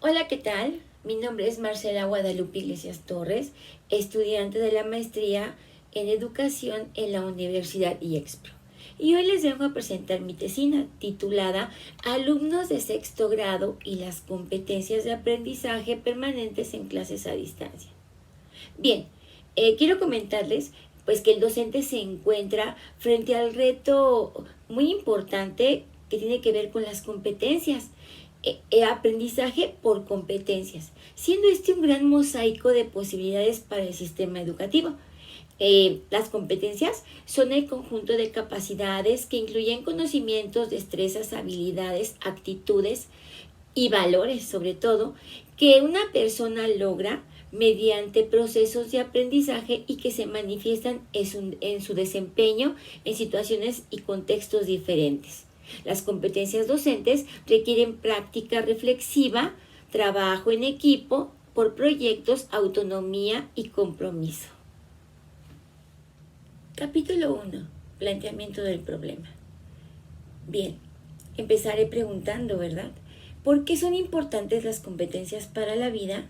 Hola, ¿qué tal? Mi nombre es Marcela Guadalupe Iglesias Torres, estudiante de la maestría en Educación en la Universidad IEXPRO. Y hoy les vengo a presentar mi tesina titulada Alumnos de sexto grado y las competencias de aprendizaje permanentes en clases a distancia. Bien, quiero comentarles pues que el docente se encuentra frente al reto muy importante que tiene que ver con las competencias. Aprendizaje por competencias, siendo este un gran mosaico de posibilidades para el sistema educativo. Las competencias son el conjunto de capacidades que incluyen conocimientos, destrezas, habilidades, actitudes y valores, sobre todo, que una persona logra mediante procesos de aprendizaje y que se manifiestan en su desempeño en situaciones y contextos diferentes. Las competencias docentes requieren práctica reflexiva, trabajo en equipo, por proyectos, autonomía y compromiso. Capítulo 1. Planteamiento del problema. Bien, empezaré preguntando, ¿verdad? ¿Por qué son importantes las competencias para la vida?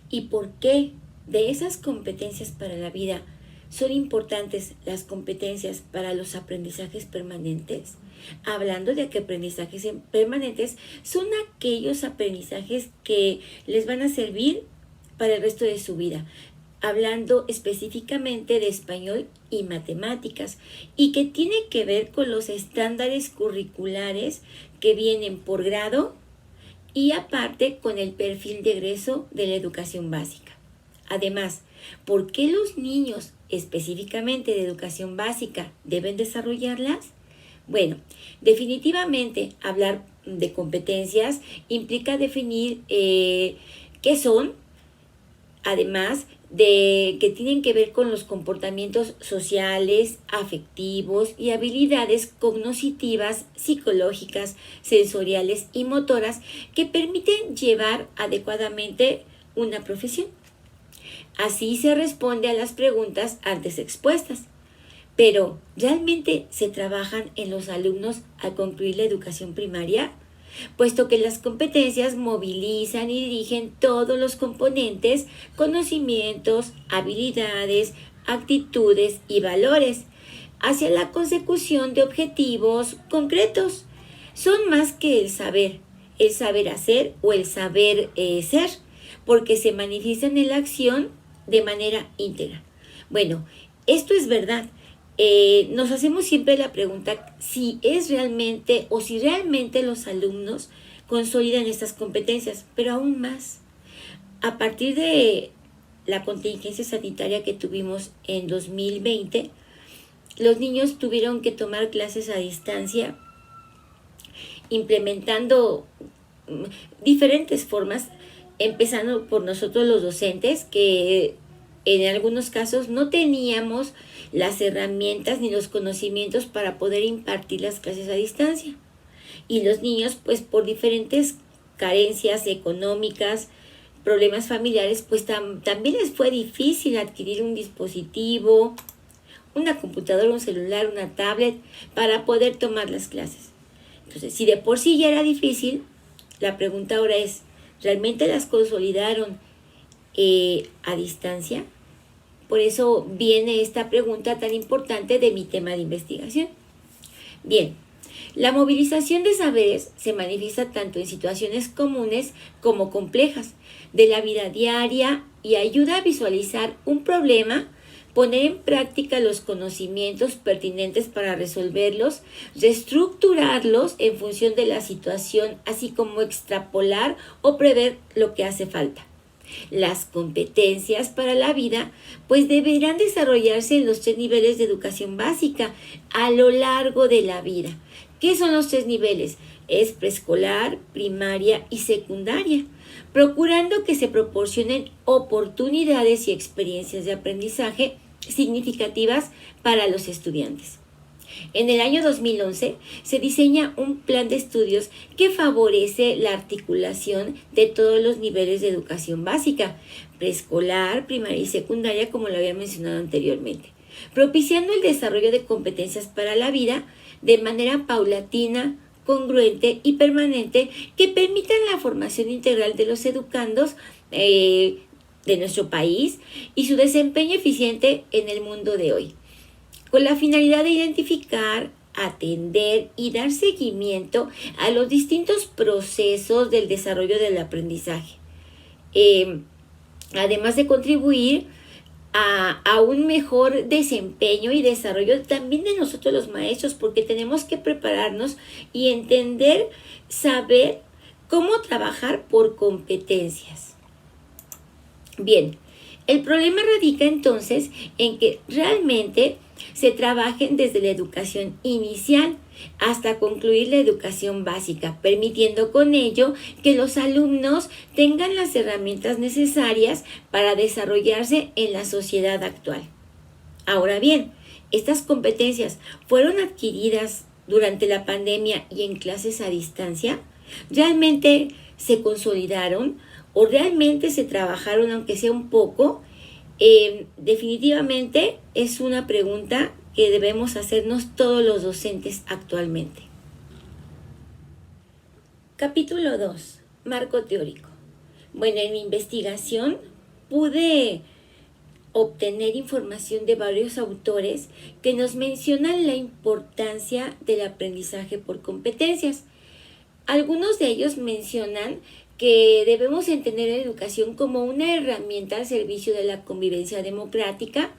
¿Y por qué de esas competencias para la vida son importantes las competencias para los aprendizajes permanentes? Hablando de que aprendizajes permanentes son aquellos aprendizajes que les van a servir para el resto de su vida, hablando específicamente de español y matemáticas, y que tiene que ver con los estándares curriculares que vienen por grado y aparte con el perfil de egreso de la educación básica. Además, ¿por qué los niños específicamente de educación básica deben desarrollarlas? Bueno, definitivamente hablar de competencias implica definir qué son, además de que tienen que ver con los comportamientos sociales, afectivos y habilidades cognitivas, psicológicas, sensoriales y motoras que permiten llevar adecuadamente una profesión. Así se responde a las preguntas antes expuestas. Pero, ¿realmente se trabajan en los alumnos al concluir la educación primaria? Puesto que las competencias movilizan y dirigen todos los componentes, conocimientos, habilidades, actitudes y valores hacia la consecución de objetivos concretos. Son más que el saber hacer o el saber ser, porque se manifiestan en la acción de manera íntegra. Bueno, esto es verdad. Nos hacemos siempre la pregunta si es realmente o si realmente los alumnos consolidan estas competencias, pero aún más. A partir de la contingencia sanitaria que tuvimos en 2020, los niños tuvieron que tomar clases a distancia, implementando diferentes formas, empezando por nosotros los docentes, que en algunos casos no teníamos las herramientas ni los conocimientos para poder impartir las clases a distancia. Y los niños, pues por diferentes carencias económicas, problemas familiares, pues también les fue difícil adquirir un dispositivo, una computadora, un celular, una tablet, para poder tomar las clases. Entonces, si de por sí ya era difícil, la pregunta ahora es, ¿realmente las consolidaron a distancia? Por eso viene esta pregunta tan importante de mi tema de investigación. Bien, la movilización de saberes se manifiesta tanto en situaciones comunes como complejas de la vida diaria y ayuda a visualizar un problema, poner en práctica los conocimientos pertinentes para resolverlos, reestructurarlos en función de la situación, así como extrapolar o prever lo que hace falta. Las competencias para la vida pues deberán desarrollarse en los 3 niveles de educación básica a lo largo de la vida. ¿Qué son los 3 niveles? Es preescolar, primaria y secundaria, procurando que se proporcionen oportunidades y experiencias de aprendizaje significativas para los estudiantes. En el año 2011 se diseña un plan de estudios que favorece la articulación de todos los niveles de educación básica, preescolar, primaria y secundaria, como lo había mencionado anteriormente, propiciando el desarrollo de competencias para la vida de manera paulatina, congruente y permanente que permitan la formación integral de los educandos de nuestro país y su desempeño eficiente en el mundo de hoy, con la finalidad de identificar, atender y dar seguimiento a los distintos procesos del desarrollo del aprendizaje, además de contribuir a un mejor desempeño y desarrollo también de nosotros los maestros, porque tenemos que prepararnos y entender, saber cómo trabajar por competencias. Bien, el problema radica entonces en que realmente se trabajen desde la educación inicial hasta concluir la educación básica, permitiendo con ello que los alumnos tengan las herramientas necesarias para desarrollarse en la sociedad actual. Ahora bien, estas competencias fueron adquiridas durante la pandemia y en clases a distancia. ¿Realmente se consolidaron o realmente se trabajaron aunque sea un poco? Definitivamente es una pregunta que debemos hacernos todos los docentes actualmente. Capítulo 2. Marco teórico. Bueno, en mi investigación pude obtener información de varios autores que nos mencionan la importancia del aprendizaje por competencias. Algunos de ellos mencionan que debemos entender la educación como una herramienta al servicio de la convivencia democrática.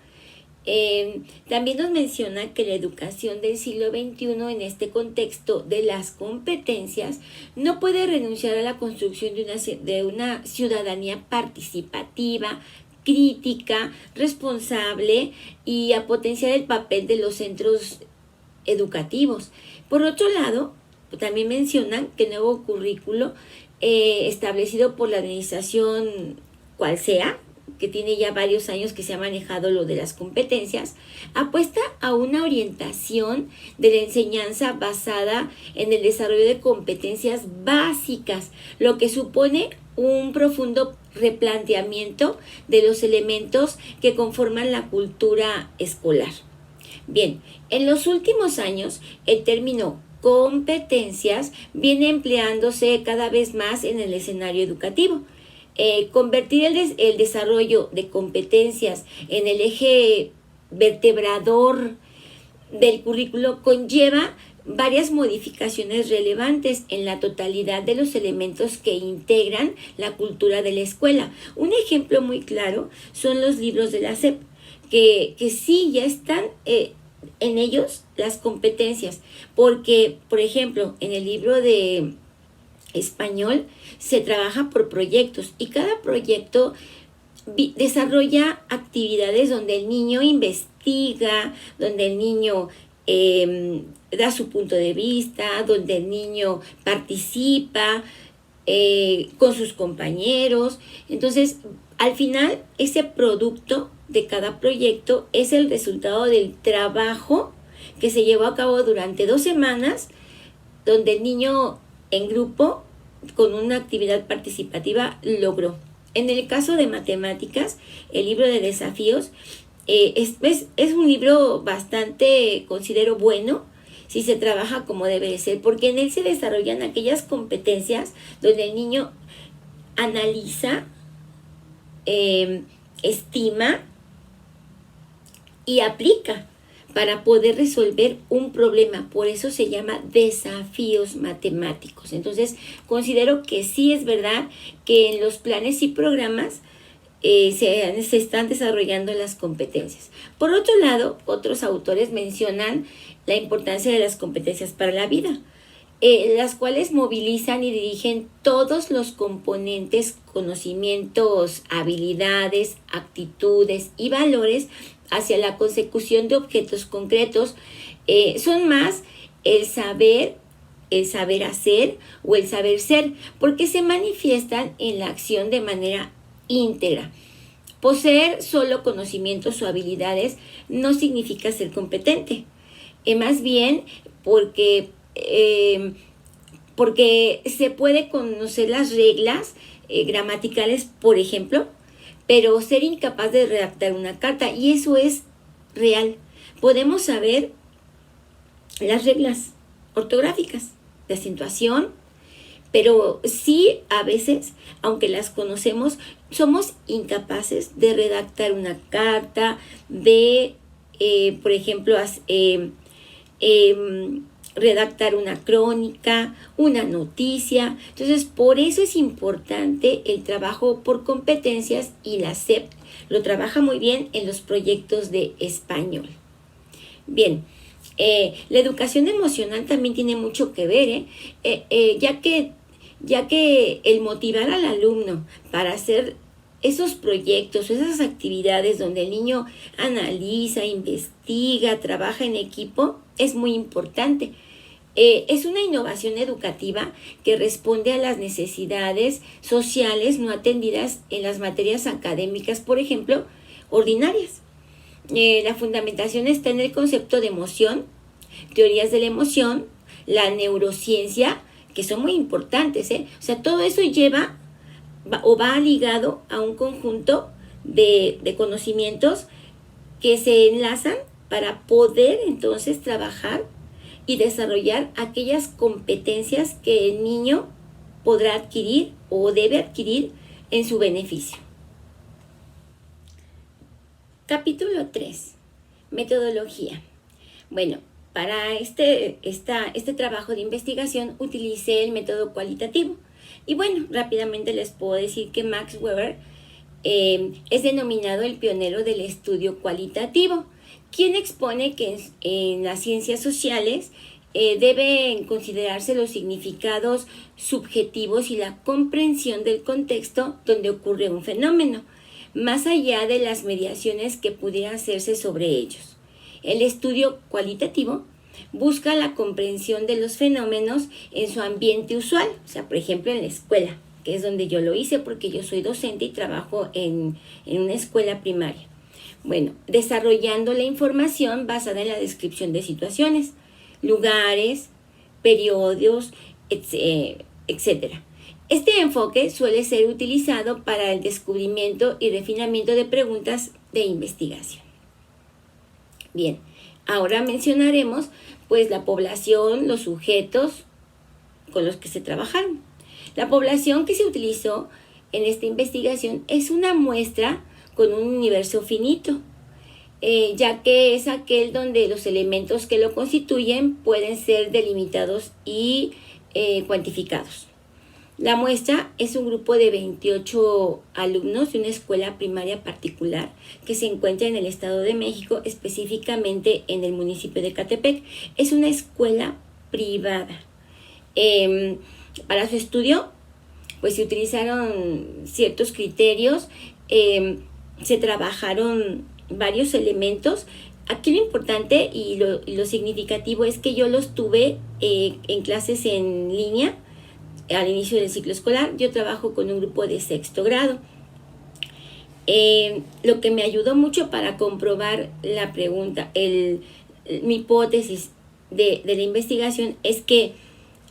También nos menciona que la educación del siglo XXI en este contexto de las competencias no puede renunciar a la construcción de una ciudadanía participativa, crítica, responsable y a potenciar el papel de los centros educativos. Por otro lado, también mencionan que el nuevo currículo establecido por la administración, cual sea, que tiene ya varios años que se ha manejado lo de las competencias, apuesta a una orientación de la enseñanza basada en el desarrollo de competencias básicas, lo que supone un profundo replanteamiento de los elementos que conforman la cultura escolar. Bien, en los últimos años, el término competencias viene empleándose cada vez más en el escenario educativo. Convertir el desarrollo de competencias en el eje vertebrador del currículo conlleva varias modificaciones relevantes en la totalidad de los elementos que integran la cultura de la escuela. Un ejemplo muy claro son los libros de la SEP, que sí ya están en ellos las competencias, porque, por ejemplo, en el libro de español se trabaja por proyectos y cada proyecto desarrolla actividades donde el niño investiga, donde el niño da su punto de vista, donde el niño participa con sus compañeros. Entonces, al final, ese producto de cada proyecto es el resultado del trabajo que se llevó a cabo durante 2 semanas, donde el niño en grupo, con una actividad participativa, logró. En el caso de matemáticas, el libro de desafíos es un libro bastante, considero, bueno, si se trabaja como debe de ser, porque en él se desarrollan aquellas competencias donde el niño analiza, estima y aplica para poder resolver un problema. Por eso se llama desafíos matemáticos. Entonces, considero que sí es verdad que en los planes y programas se están desarrollando las competencias. Por otro lado, otros autores mencionan la importancia de las competencias para la vida, las cuales movilizan y dirigen todos los componentes, conocimientos, habilidades, actitudes y valores hacia la consecución de objetos concretos. Son más el saber hacer o el saber ser, porque se manifiestan en la acción de manera íntegra. Poseer solo conocimientos o habilidades no significa ser competente. Más bien porque se puede conocer las reglas gramaticales, por ejemplo, pero ser incapaz de redactar una carta, y eso es real. Podemos saber las reglas ortográficas, de acentuación, pero sí a veces, aunque las conocemos, somos incapaces de redactar una carta, de, por ejemplo, redactar una crónica, una noticia. Entonces, por eso es importante el trabajo por competencias, y la SEP lo trabaja muy bien en los proyectos de español. Bien, la educación emocional también tiene mucho que ver, ya que el motivar al alumno para hacer esos proyectos, esas actividades donde el niño analiza, investiga, trabaja en equipo, es muy importante. Es una innovación educativa que responde a las necesidades sociales no atendidas en las materias académicas, por ejemplo, ordinarias. La fundamentación está en el concepto de emoción, teorías de la emoción, la neurociencia, que son muy importantes, O sea, todo eso va ligado a un conjunto de conocimientos que se enlazan para poder entonces trabajar y desarrollar aquellas competencias que el niño podrá adquirir o debe adquirir en su beneficio. Capítulo 3. Metodología. Bueno, para este trabajo de investigación utilicé el método cualitativo. Y bueno, rápidamente les puedo decir que Max Weber es denominado el pionero del estudio cualitativo, quien expone que en las ciencias sociales deben considerarse los significados subjetivos y la comprensión del contexto donde ocurre un fenómeno, más allá de las mediaciones que pudieran hacerse sobre ellos. El estudio cualitativo busca la comprensión de los fenómenos en su ambiente usual, o sea, por ejemplo, en la escuela, que es donde yo lo hice porque yo soy docente y trabajo en una escuela primaria. Bueno, desarrollando la información basada en la descripción de situaciones, lugares, periodos, etc. Este enfoque suele ser utilizado para el descubrimiento y refinamiento de preguntas de investigación. Bien, ahora mencionaremos pues la población, los sujetos con los que se trabajaron. La población que se utilizó en esta investigación es una muestra con un universo finito, ya que es aquel donde los elementos que lo constituyen pueden ser delimitados y cuantificados. La muestra es un grupo de 28 alumnos de una escuela primaria particular que se encuentra en el Estado de México, específicamente en el municipio de Ecatepec. Es una escuela privada. Para su estudio, pues se utilizaron ciertos criterios, se trabajaron varios elementos. Aquí lo importante y lo significativo es que yo los tuve en clases en línea al inicio del ciclo escolar. Yo trabajo con un grupo de 6º grado. Lo que me ayudó mucho para comprobar la pregunta, mi hipótesis de la investigación es que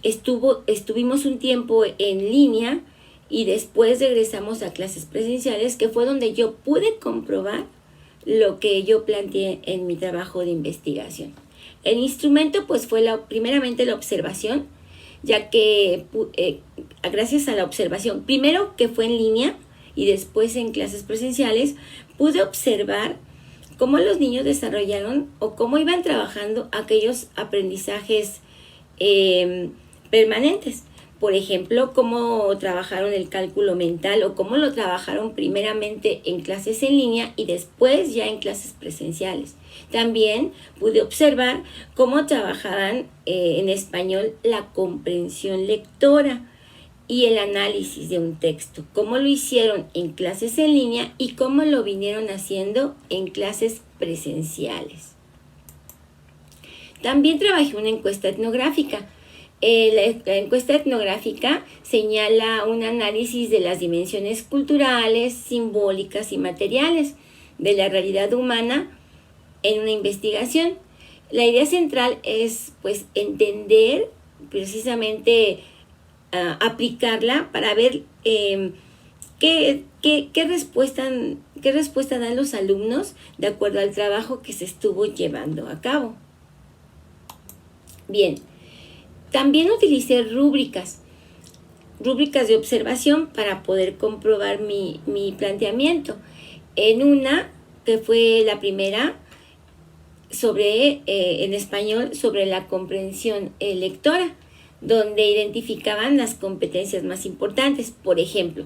estuvimos un tiempo en línea y después regresamos a clases presenciales, que fue donde yo pude comprobar lo que yo planteé en mi trabajo de investigación. El instrumento pues fue primeramente la observación, ya que gracias a la observación, primero que fue en línea y después en clases presenciales, pude observar cómo los niños desarrollaron o cómo iban trabajando aquellos aprendizajes permanentes. Por ejemplo, cómo trabajaron el cálculo mental o cómo lo trabajaron primeramente en clases en línea y después ya en clases presenciales. También pude observar cómo trabajaban en español la comprensión lectora y el análisis de un texto, cómo lo hicieron en clases en línea y cómo lo vinieron haciendo en clases presenciales. También trabajé una encuesta etnográfica. La encuesta etnográfica señala un análisis de las dimensiones culturales, simbólicas y materiales de la realidad humana en una investigación. La idea central es pues entender, precisamente aplicarla para ver qué respuesta dan los alumnos de acuerdo al trabajo que se estuvo llevando a cabo. Bien. También utilicé rúbricas de observación para poder comprobar mi planteamiento. En una, que fue la primera, en español, sobre la comprensión lectora, donde identificaban las competencias más importantes. Por ejemplo,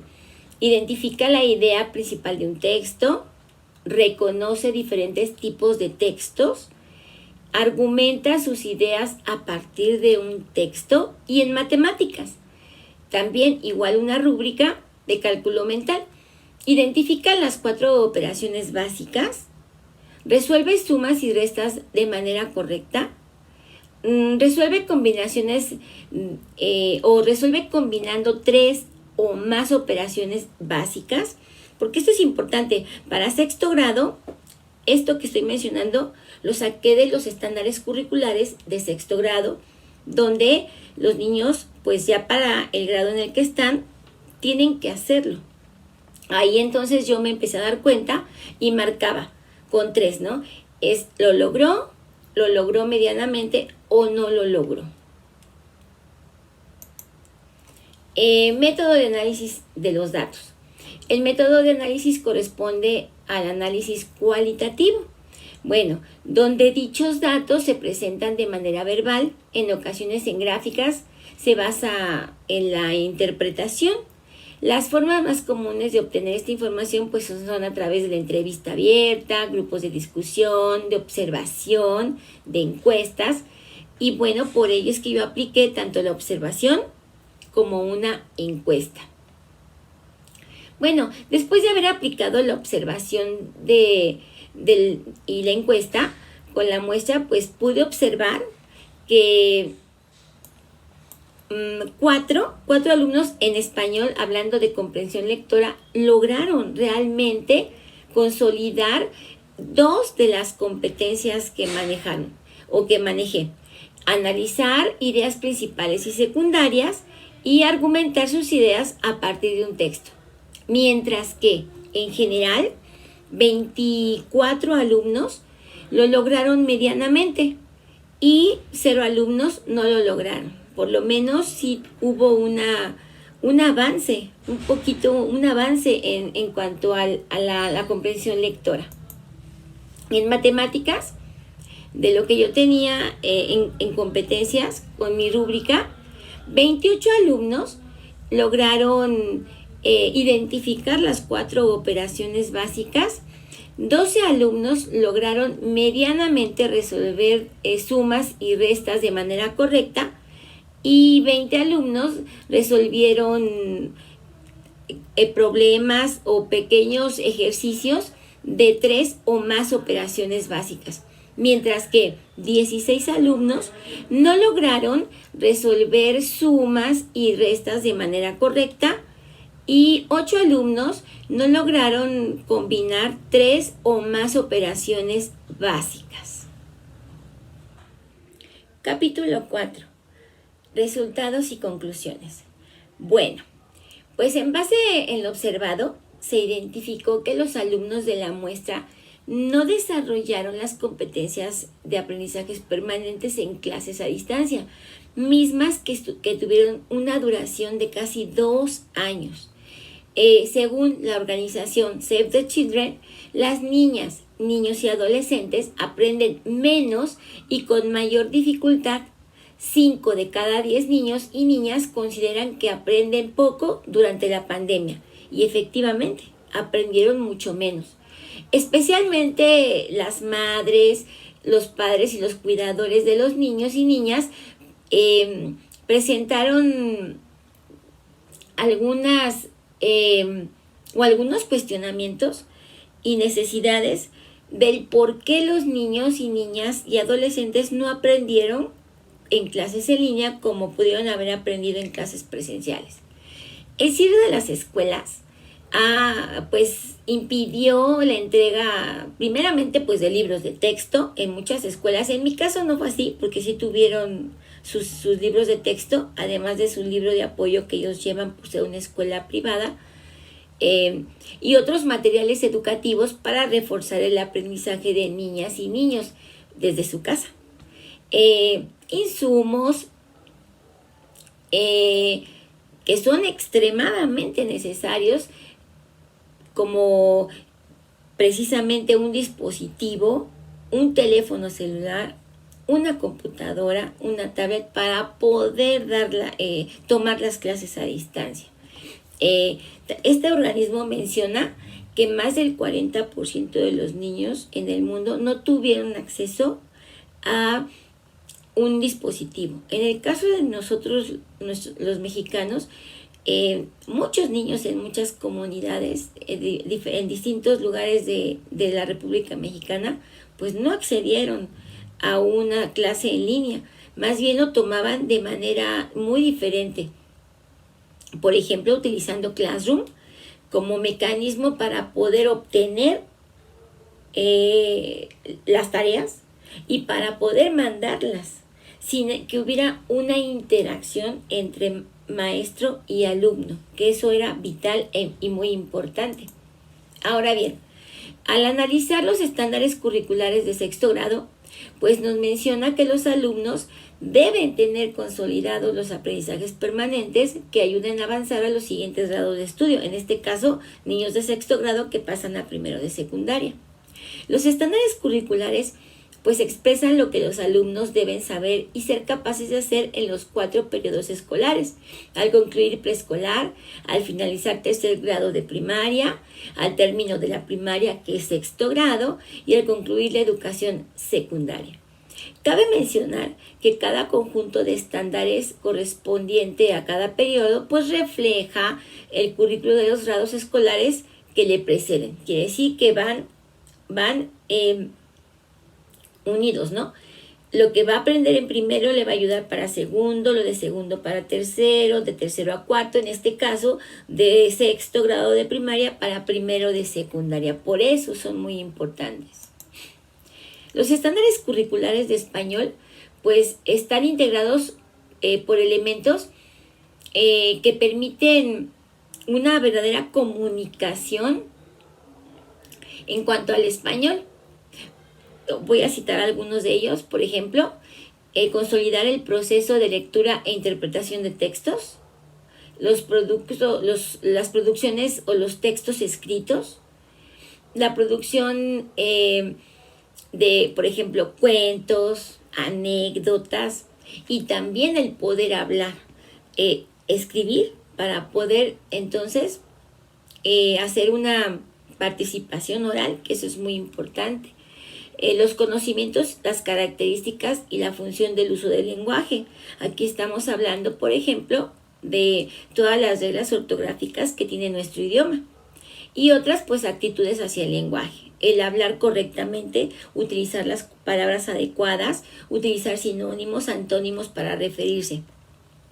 identifica la idea principal de un texto, reconoce diferentes tipos de textos, argumenta sus ideas a partir de un texto. Y en matemáticas, también igual una rúbrica de cálculo mental. Identifica las 4 operaciones básicas, resuelve sumas y restas de manera correcta, resuelve combinaciones o resuelve combinando 3 o más operaciones básicas, porque esto es importante. Para sexto grado, esto que estoy mencionando lo saqué de los estándares curriculares de sexto grado, donde los niños, pues ya para el grado en el que están, tienen que hacerlo. Ahí entonces yo me empecé a dar cuenta y marcaba con 3, ¿no? ¿Lo logró medianamente o no lo logró? Método de análisis de los datos. El método de análisis corresponde al análisis cualitativo. Bueno, donde dichos datos se presentan de manera verbal, en ocasiones en gráficas, se basa en la interpretación. Las formas más comunes de obtener esta información pues son a través de la entrevista abierta, grupos de discusión, de observación, de encuestas. Y bueno, por ello es que yo apliqué tanto la observación como una encuesta. Bueno, después de haber aplicado la observación y la encuesta con la muestra, pues pude observar que 4 alumnos en español, hablando de comprensión lectora, lograron realmente consolidar 2 de las competencias que manejaron o que manejé: analizar ideas principales y secundarias y argumentar sus ideas a partir de un texto. Mientras que, en general, 24 alumnos lo lograron medianamente y 0 alumnos no lo lograron. Por lo menos sí hubo un avance en cuanto a la comprensión lectora. En matemáticas, de lo que yo tenía en competencias con mi rúbrica, 28 alumnos lograron identificar las 4 operaciones básicas, 12 alumnos lograron medianamente resolver sumas y restas de manera correcta, y 20 alumnos resolvieron problemas o pequeños ejercicios de 3 o más operaciones básicas, mientras que 16 alumnos no lograron resolver sumas y restas de manera correcta y 8 alumnos no lograron combinar 3 o más operaciones básicas. Capítulo 4. Resultados y conclusiones. Bueno, pues en base en lo observado, se identificó que los alumnos de la muestra no desarrollaron las competencias de aprendizajes permanentes en clases a distancia, mismas que tuvieron una duración de casi 2 años. Según la organización Save the Children, las niñas, niños y adolescentes aprenden menos y con mayor dificultad. 5 de cada 10 niños y niñas consideran que aprenden poco durante la pandemia, y efectivamente aprendieron mucho menos. Especialmente las madres, los padres y los cuidadores de los niños y niñas presentaron algunos cuestionamientos y necesidades del por qué los niños y niñas y adolescentes no aprendieron en clases en línea como pudieron haber aprendido en clases presenciales. El cierre de las escuelas pues impidió la entrega primeramente pues de libros de texto en muchas escuelas. En mi caso no fue así, porque sí tuvieron sus libros de texto, además de su libro de apoyo que ellos llevan por ser una escuela privada, y otros materiales educativos para reforzar el aprendizaje de niñas y niños desde su casa. Insumos que son extremadamente necesarios, como precisamente un dispositivo, un teléfono celular, una computadora, una tablet para poder tomar las clases a distancia. Este organismo menciona que más del 40% de los niños en el mundo no tuvieron acceso a un dispositivo. En el caso de nosotros, los mexicanos, muchos niños en muchas comunidades, en distintos lugares de la República Mexicana, pues no accedieron a una clase en línea, más bien lo tomaban de manera muy diferente. Por ejemplo, utilizando Classroom como mecanismo para poder obtener las tareas y para poder mandarlas sin que hubiera una interacción entre maestro y alumno, que eso era vital y muy importante. Ahora bien, al analizar los estándares curriculares de sexto grado, pues nos menciona que los alumnos deben tener consolidados los aprendizajes permanentes que ayuden a avanzar a los siguientes grados de estudio. En este caso, niños de sexto grado que pasan a primero de secundaria. Los estándares curriculares pues expresan lo que los alumnos deben saber y ser capaces de hacer en los 4 periodos escolares, al concluir preescolar, al finalizar tercer grado de primaria, al término de la primaria, que es sexto grado, y al concluir la educación secundaria. Cabe mencionar que cada conjunto de estándares correspondiente a cada periodo pues refleja el currículo de los grados escolares que le preceden. Quiere decir que van unidos, ¿no? Lo que va a aprender en primero le va a ayudar para segundo, lo de segundo para tercero, de tercero a cuarto, en este caso, de sexto grado de primaria para primero de secundaria. Por eso son muy importantes. Los estándares curriculares de español, pues, están integrados por elementos que permiten una verdadera comunicación en cuanto al español. Voy a citar algunos de ellos. Por ejemplo, consolidar el proceso de lectura e interpretación de textos, las producciones o los textos escritos, la producción de, por ejemplo, cuentos, anécdotas, y también el poder hablar, escribir para poder entonces hacer una participación oral, que eso es muy importante. Los conocimientos, las características y la función del uso del lenguaje. Aquí estamos hablando, por ejemplo, de todas las reglas ortográficas que tiene nuestro idioma. Y otras, pues, actitudes hacia el lenguaje. El hablar correctamente, utilizar las palabras adecuadas, utilizar sinónimos, antónimos para referirse.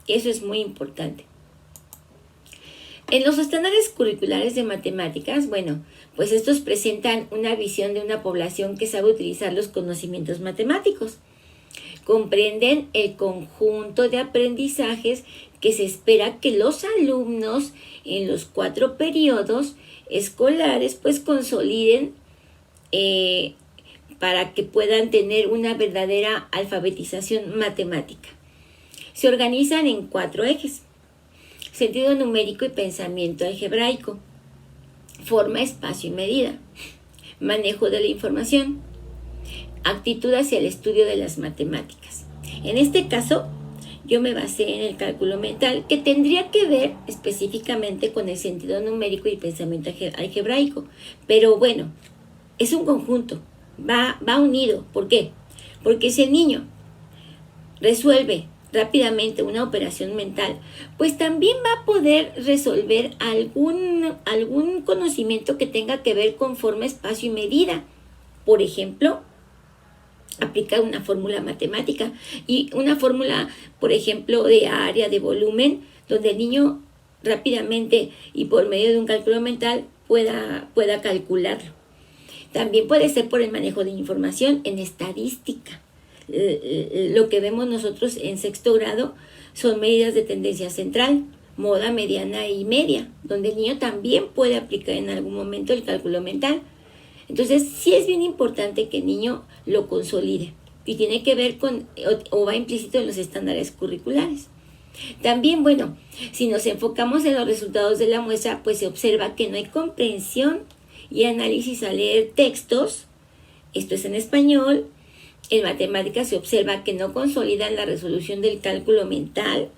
Eso es muy importante. En los estándares curriculares de matemáticas, bueno, pues estos presentan una visión de una población que sabe utilizar los conocimientos matemáticos. Comprenden el conjunto de aprendizajes que se espera que los alumnos en los 4 periodos escolares pues consoliden para que puedan tener una verdadera alfabetización matemática. Se organizan en 4 ejes: sentido numérico y pensamiento algebraico, forma, espacio y medida, manejo de la información, actitud hacia el estudio de las matemáticas. En este caso, yo me basé en el cálculo mental, que tendría que ver específicamente con el sentido numérico y pensamiento algebraico. Pero bueno, es un conjunto, va unido. ¿Por qué? Porque si el niño resuelve rápidamente una operación mental, pues también va a poder resolver algún conocimiento que tenga que ver con forma, espacio y medida. Por ejemplo, aplicar una fórmula matemática y una fórmula, por ejemplo, de área, de volumen, donde el niño rápidamente y por medio de un cálculo mental pueda calcularlo. También puede ser por el manejo de información en estadística. Lo que vemos nosotros en sexto grado son medidas de tendencia central, moda, mediana y media, donde el niño también puede aplicar en algún momento el cálculo mental. Entonces, sí es bien importante que el niño lo consolide y tiene que ver con, o va implícito en los estándares curriculares. También, bueno, si nos enfocamos en los resultados de la muestra, pues se observa que no hay comprensión y análisis al leer textos, esto es en español. En matemáticas se observa que no consolidan la resolución del cálculo mental.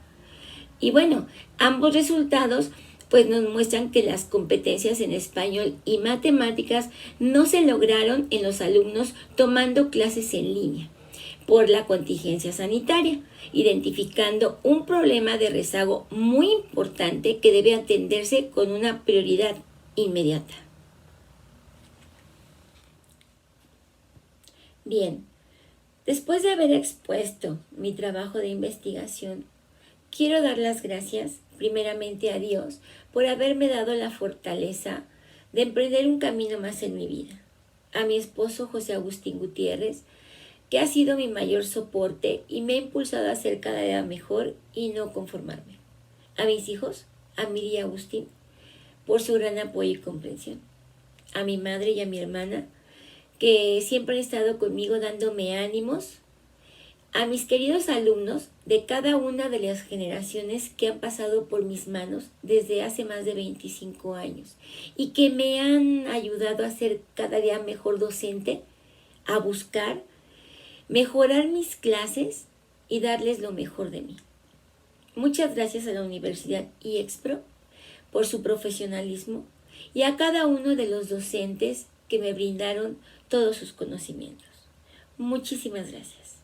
Y bueno, ambos resultados pues nos muestran que las competencias en español y matemáticas no se lograron en los alumnos tomando clases en línea por la contingencia sanitaria, identificando un problema de rezago muy importante que debe atenderse con una prioridad inmediata. Bien, después de haber expuesto mi trabajo de investigación, quiero dar las gracias primeramente a Dios por haberme dado la fortaleza de emprender un camino más en mi vida. A mi esposo José Agustín Gutiérrez, que ha sido mi mayor soporte y me ha impulsado a ser cada día mejor y no conformarme. A mis hijos, a Miri y Agustín, por su gran apoyo y comprensión. A mi madre y a mi hermana, que siempre han estado conmigo dándome ánimos. A mis queridos alumnos de cada una de las generaciones que han pasado por mis manos desde hace más de 25 años y que me han ayudado a ser cada día mejor docente, a buscar, mejorar mis clases y darles lo mejor de mí. Muchas gracias a la Universidad IEXPRO por su profesionalismo y a cada uno de los docentes que me brindaron todos sus conocimientos. Muchísimas gracias.